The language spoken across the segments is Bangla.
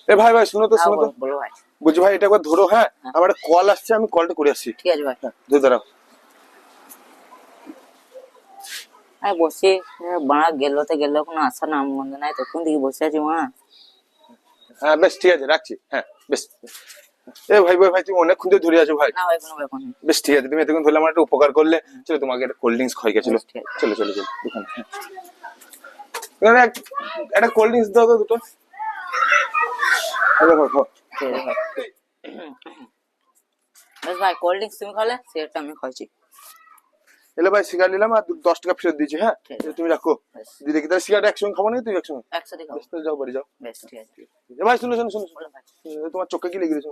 এ ভাই ভাই শুনো তো শুনো তো, বলো ভাই। বুঝি ভাই এটা একবার ধরো। হ্যাঁ আমার একটা কল আসছে, আমি কলটা করে আসছি। ঠিক আছে ভাই। ধরে দাঁড়াও। আমি বসে বাড়া গেল কোনো আশা নাম গন্ধ নাই, তখন দিকে বসে আছি মা। হ্যাঁ বেশ ঠিক আছে, রাখছি। হ্যাঁ বেশ। এ ভাই ভাই ভাই তুমি অনেকক্ষণ ধরে ধরে আছো ভাই। না ভাই কোনো ব্যাপার নেই। বেশ ঠিক আছে, তুমি এতক্ষণ ধরলে আমার একটা উপকার করলে। চলো তোমাকে একটা কোল্ড ড্রিঙ্কস খাই গেছিল। বেশ, ঠিক আছে। চলো চলো চলো দোকানে। এখানে একটা কোল্ড ড্রিঙ্কস দাও তো দুটো। ঠিক আছে ভাই। বেশ ভাই, কোল্ড ড্রিঙ্কস তুমি খালে, সেটা আমি খাইছি। এলে ভাই সিগারেট নিলাম আর 10 টাকা ফেরত দিয়েছি। হ্যাঁ ঠিক আছে। তুমি রাখো। বেশ। দিদি কি তাহলে সিগারেট একসঙ্গে খাবো না, তুই একসঙ্গে? একসাথে খাবো। বেশ তাহলে যাও বাড়ি যাও। বেশ ঠিক আছে। এ ভাই শুনো শোনো শোনো বলো ভাই। তোমার চোখে কি লেগে গেছে?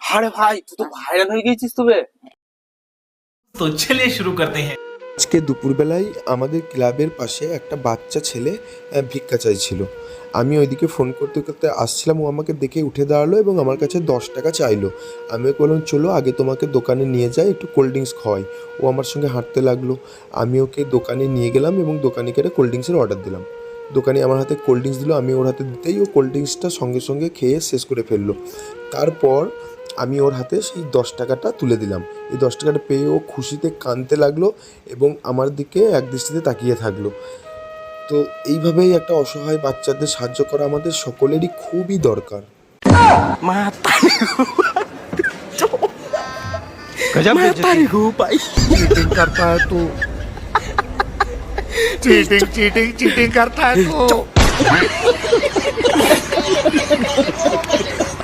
আরে ভাই তুই তো ভাইরাল হয়ে গেছিস তবে। तो चलिए शुरू करते हैं। আজকে দুপুরবেলায় আমাদের ক্লাবের পাশে একটা বাচ্চা ছেলে ভিক্ষা চাইছিল। আমি ওইদিকে ফোন করতে করতে আসছিলাম, ও আমাকে দেখে উঠে দাঁড়ালো এবং আমার কাছে 10 টাকা চাইলো। আমি ওকে বললাম চলো আগে তোমাকে দোকানে নিয়ে যাই, একটু কোল্ড ড্রিঙ্কস খাওয়াই। ও আমার সঙ্গে হাঁটতে লাগলো। আমি ওকে দোকানে নিয়ে গেলাম এবং দোকানিকে একটা কোল্ড ড্রিঙ্কসের অর্ডার দিলাম। দোকানি আমার হাতে কোল্ড ড্রিঙ্কস দিল, আমি ওর হাতে দিতেই ও কোল্ড ড্রিঙ্কসটা সঙ্গে সঙ্গে খেয়ে শেষ করে ফেললো। তারপর আমি ওর হাতে সেই 10 টাকাটা তুলে দিলাম। এই 10 টাকাটা পেয়ে ও খুশিতে কাঁদতে লাগলো এবং আমার দিকে একদৃষ্টিতে তাকিয়ে থাকলো। তো এইভাবেই একটা অসহায় বাচ্চাদের সাহায্য করা আমাদের সকলেরই খুবই দরকার। चीटिंग करता है तू, चीटिंग चीटिंग चीटिंग करता है तू।